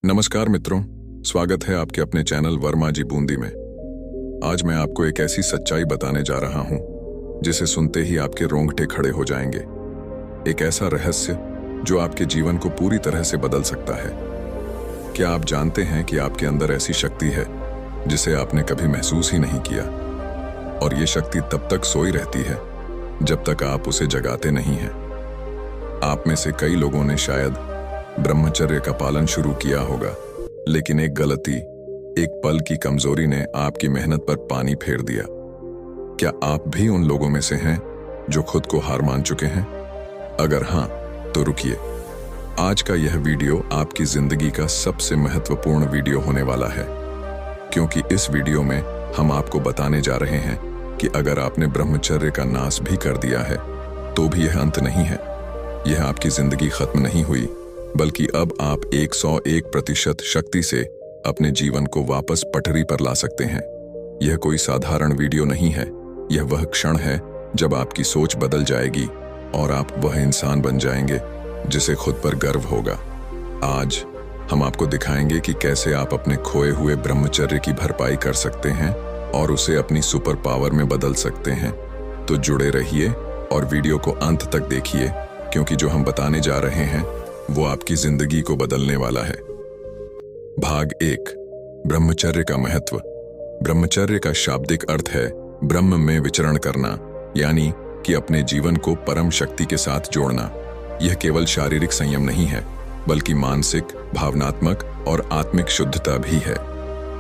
नमस्कार मित्रों, स्वागत है आपके अपने चैनल वर्मा जी बूंदी में। आज मैं आपको एक ऐसी सच्चाई बताने जा रहा हूं जिसे सुनते ही आपके रोंगटे खड़े हो जाएंगे। एक ऐसा रहस्य जो आपके जीवन को पूरी तरह से बदल सकता है। क्या आप जानते हैं कि आपके अंदर ऐसी शक्ति है जिसे आपने कभी महसूस ही नहीं किया, और ये शक्ति तब तक सोई रहती है जब तक आप उसे जगाते नहीं हैं। आप में से कई लोगों ने शायद ब्रह्मचर्य का पालन शुरू किया होगा, लेकिन एक गलती, एक पल की कमजोरी ने आपकी मेहनत पर पानी फेर दिया। क्या आप भी उन लोगों में से हैं जो खुद को हार मान चुके हैं? अगर हां, तो रुकिए। आज का यह वीडियो आपकी जिंदगी का सबसे महत्वपूर्ण वीडियो होने वाला है, क्योंकि इस वीडियो में हम आपको बताने जा रहे हैं कि अगर आपने ब्रह्मचर्य का नाश भी कर दिया है तो भी यह अंत नहीं है। यह आपकी जिंदगी खत्म नहीं हुई, बल्कि अब आप 101% शक्ति से अपने जीवन को वापस पटरी पर ला सकते हैं। यह कोई साधारण वीडियो नहीं है, यह वह क्षण है जब आपकी सोच बदल जाएगी और आप वह इंसान बन जाएंगे जिसे खुद पर गर्व होगा। आज हम आपको दिखाएंगे कि कैसे आप अपने खोए हुए ब्रह्मचर्य की भरपाई कर सकते हैं और उसे अपनी सुपर पावर में बदल सकते हैं। तो जुड़े रहिए और वीडियो को अंत तक देखिए, क्योंकि जो हम बताने जा रहे हैं वो आपकी जिंदगी को बदलने वाला है। भाग 1, ब्रह्मचर्य का महत्व। ब्रह्मचर्य का शाब्दिक अर्थ है ब्रह्म में विचरण करना, यानी कि अपने जीवन को परम शक्ति के साथ जोड़ना। यह केवल शारीरिक संयम नहीं है, बल्कि मानसिक, भावनात्मक और आत्मिक शुद्धता भी है।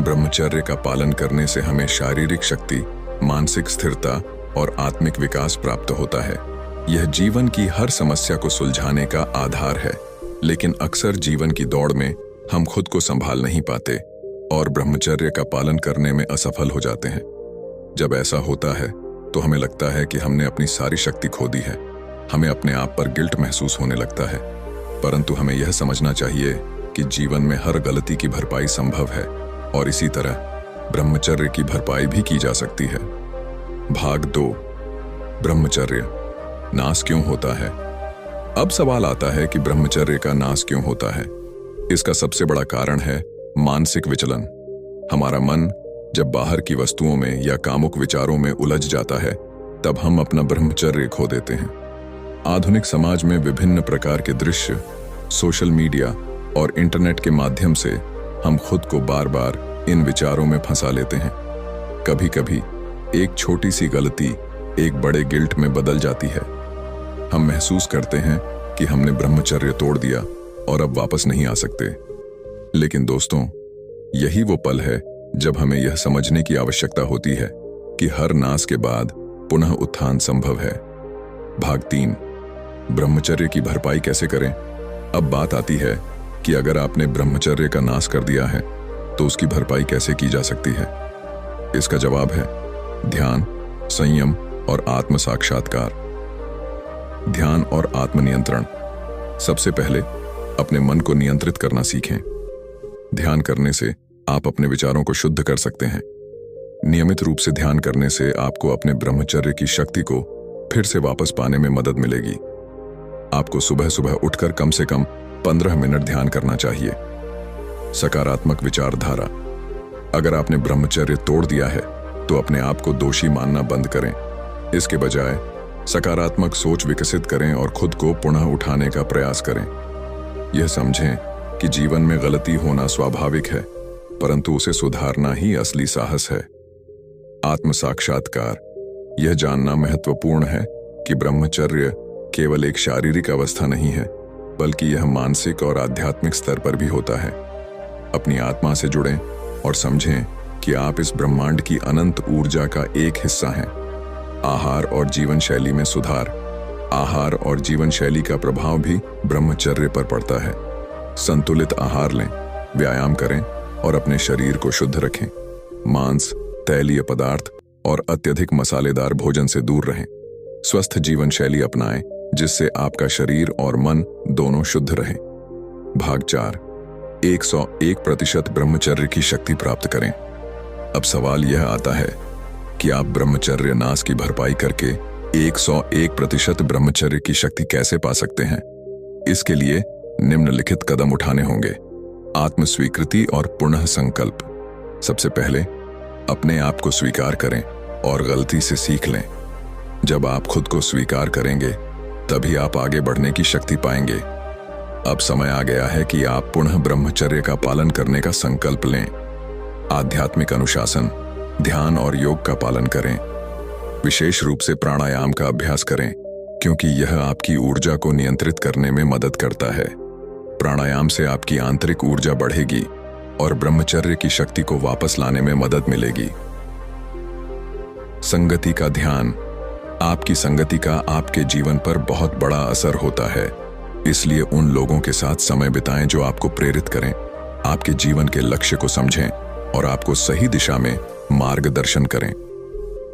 ब्रह्मचर्य का पालन करने से हमें शारीरिक शक्ति, मानसिक स्थिरता और आत्मिक विकास प्राप्त होता है। यह जीवन की हर समस्या को सुलझाने का आधार है, लेकिन अक्सर जीवन की दौड़ में हम खुद को संभाल नहीं पाते और ब्रह्मचर्य का पालन करने में असफल हो जाते हैं। जब ऐसा होता है तो हमें लगता है कि हमने अपनी सारी शक्ति खो दी है। हमें अपने आप पर गिल्ट महसूस होने लगता है, परंतु हमें यह समझना चाहिए कि जीवन में हर गलती की भरपाई संभव है और इसी तरह ब्रह्मचर्य की भरपाई भी की जा सकती है। भाग 2, ब्रह्मचर्य नाश क्यों होता है? अब सवाल आता है कि ब्रह्मचर्य का नाश क्यों होता है। इसका सबसे बड़ा कारण है मानसिक विचलन। हमारा मन जब बाहर की वस्तुओं में या कामुक विचारों में उलझ जाता है, तब हम अपना ब्रह्मचर्य खो देते हैं। आधुनिक समाज में विभिन्न प्रकार के दृश्य, सोशल मीडिया और इंटरनेट के माध्यम से हम खुद को बार बार इन विचारों में फंसा लेते हैं। कभी कभी एक छोटी सी गलती एक बड़े गिल्ट में बदल जाती है। हम महसूस करते हैं कि हमने ब्रह्मचर्य तोड़ दिया और अब वापस नहीं आ सकते। लेकिन दोस्तों, यही वो पल है जब हमें यह समझने की आवश्यकता होती है कि हर नाश के बाद पुनः उत्थान संभव है। भाग 3, ब्रह्मचर्य की भरपाई कैसे करें? अब बात आती है कि अगर आपने ब्रह्मचर्य का नाश कर दिया है तो उसकी भरपाई कैसे की जा सकती है। इसका जवाब है ध्यान, संयम और आत्म साक्षात्कार। ध्यान और आत्मनियंत्रण। सबसे पहले अपने मन को नियंत्रित करना सीखें। ध्यान करने से आप अपने विचारों को शुद्ध कर सकते हैं। नियमित रूप से ध्यान करने से आपको अपने ब्रह्मचर्य की शक्ति को फिर से वापस पाने में मदद मिलेगी। आपको सुबह सुबह उठकर कम से कम 15 मिनट ध्यान करना चाहिए। सकारात्मक विचारधारा। अगर आपने ब्रह्मचर्य तोड़ दिया है तो अपने आप को दोषी मानना बंद करें। इसके बजाय सकारात्मक सोच विकसित करें और खुद को पुनः उठाने का प्रयास करें। यह समझें कि जीवन में गलती होना स्वाभाविक है, परंतु उसे सुधारना ही असली साहस है। आत्म साक्षात्कार। यह जानना महत्वपूर्ण है कि ब्रह्मचर्य केवल एक शारीरिक अवस्था नहीं है, बल्कि यह मानसिक और आध्यात्मिक स्तर पर भी होता है। अपनी आत्मा से जुड़ें और समझें कि आप इस ब्रह्मांड की अनंत ऊर्जा का एक हिस्सा हैं। आहार और जीवन शैली में सुधार। आहार और जीवन शैली का प्रभाव भी ब्रह्मचर्य पर पड़ता है। संतुलित आहार लें, व्यायाम करें और अपने शरीर को शुद्ध रखें। मांस, तैलीय पदार्थ और अत्यधिक मसालेदार भोजन से दूर रहें। स्वस्थ जीवन शैली अपनाएं, जिससे आपका शरीर और मन दोनों शुद्ध रहें। भाग 4, 101% ब्रह्मचर्य की शक्ति प्राप्त करें। अब सवाल यह आता है कि आप ब्रह्मचर्य नाश की भरपाई करके 101% ब्रह्मचर्य की शक्ति कैसे पा सकते हैं। इसके लिए निम्नलिखित कदम उठाने होंगे। आत्मस्वीकृति और पुनः संकल्प। सबसे पहले अपने आप को स्वीकार करें और गलती से सीख लें। जब आप खुद को स्वीकार करेंगे तभी आप आगे बढ़ने की शक्ति पाएंगे। अब समय आ गया है कि आप पुनः ब्रह्मचर्य का पालन करने का संकल्प लें। आध्यात्मिक अनुशासन, ध्यान और योग का पालन करें। विशेष रूप से प्राणायाम का अभ्यास करें, क्योंकि यह आपकी ऊर्जा को नियंत्रित करने में मदद करता है। प्राणायाम से आपकी आंतरिक ऊर्जा बढ़ेगी और ब्रह्मचर्य की शक्ति को वापस लाने में मदद मिलेगी। संगति का ध्यान। आपकी संगति का आपके जीवन पर बहुत बड़ा असर होता है, इसलिए उन लोगों के साथ समय बिताएं जो आपको प्रेरित करें, आपके जीवन के लक्ष्य को समझें और आपको सही दिशा में मार्गदर्शन करें।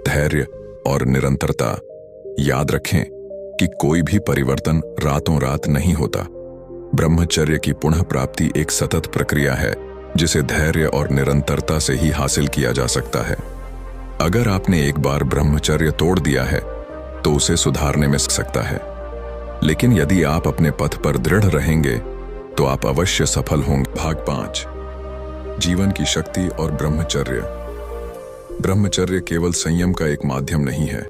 धैर्य और निरंतरता। याद रखें कि कोई भी परिवर्तन रातों रात नहीं होता। ब्रह्मचर्य की पुनः प्राप्ति एक सतत प्रक्रिया है, जिसे धैर्य और निरंतरता से ही हासिल किया जा सकता है। अगर आपने एक बार ब्रह्मचर्य तोड़ दिया है तो उसे सुधारने में सकता है, लेकिन यदि आप अपने पथ पर दृढ़ रहेंगे तो आप अवश्य सफल होंगे। भाग 5, जीवन की शक्ति और ब्रह्मचर्य। ब्रह्मचर्य केवल संयम का एक माध्यम नहीं है,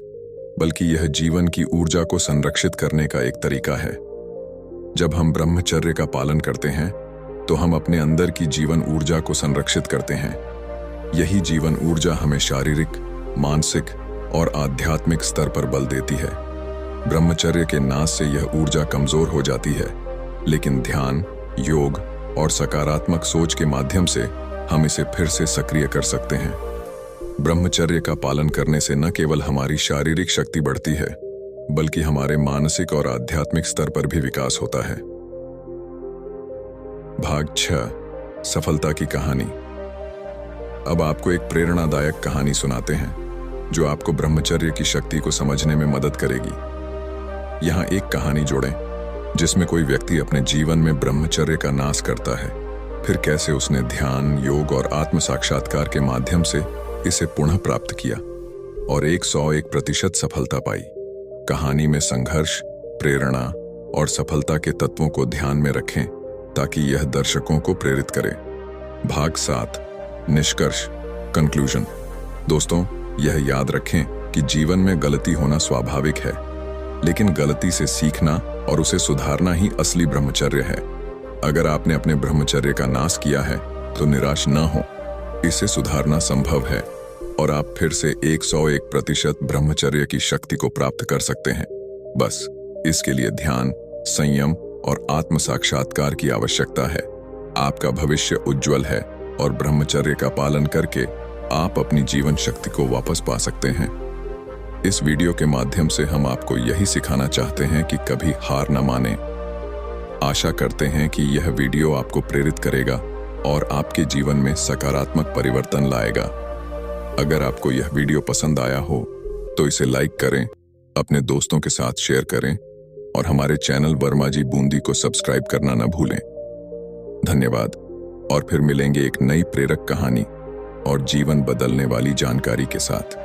बल्कि यह जीवन की ऊर्जा को संरक्षित करने का एक तरीका है। जब हम ब्रह्मचर्य का पालन करते हैं तो हम अपने अंदर की जीवन ऊर्जा को संरक्षित करते हैं। यही जीवन ऊर्जा हमें शारीरिक, मानसिक और आध्यात्मिक स्तर पर बल देती है। ब्रह्मचर्य के नाश से यह ऊर्जा कमजोर हो जाती है, लेकिन ध्यान, योग और सकारात्मक सोच के माध्यम से हम इसे फिर से सक्रिय कर सकते हैं। ब्रह्मचर्य का पालन करने से न केवल हमारी शारीरिक शक्ति बढ़ती है, बल्कि हमारे मानसिक और आध्यात्मिक स्तर पर भी विकास होता है। भाग 6, सफलता की कहानी। अब आपको एक प्रेरणादायक कहानी सुनाते हैं जो आपको ब्रह्मचर्य की शक्ति को समझने में मदद करेगी। यहाँ एक कहानी जोड़ें जिसमें कोई व्यक्ति अपने जीवन में ब्रह्मचर्य का नाश करता है, फिर कैसे उसने ध्यान, योग और आत्म साक्षात्कार के माध्यम से इसे पुनः प्राप्त किया और 101% सफलता पाई। कहानी में संघर्ष, प्रेरणा और सफलता के तत्वों को ध्यान में रखें ताकि यह दर्शकों को प्रेरित करे। भाग 7, निष्कर्ष, कंक्लूजन। दोस्तों, यह याद रखें कि जीवन में गलती होना स्वाभाविक है, लेकिन गलती से सीखना और उसे सुधारना ही असली ब्रह्मचर्य है। अगर आपने अपने ब्रह्मचर्य का नाश किया है तो निराश न हो, इसे सुधारना संभव है और आप फिर से 101% ब्रह्मचर्य की शक्ति को प्राप्त कर सकते हैं। बस इसके लिए ध्यान, संयम और आत्म साक्षात्कार की आवश्यकता है। आपका भविष्य उज्जवल है और ब्रह्मचर्य का पालन करके आप अपनी जीवन शक्ति को वापस पा सकते हैं। इस वीडियो के माध्यम से हम आपको यही सिखाना चाहते हैं कि कभी हार न माने। आशा करते हैं कि यह वीडियो आपको प्रेरित करेगा और आपके जीवन में सकारात्मक परिवर्तन लाएगा। अगर आपको यह वीडियो पसंद आया हो तो इसे लाइक करें, अपने दोस्तों के साथ शेयर करें और हमारे चैनल वर्मा जी बूंदी को सब्सक्राइब करना न भूलें। धन्यवाद और फिर मिलेंगे एक नई प्रेरक कहानी और जीवन बदलने वाली जानकारी के साथ।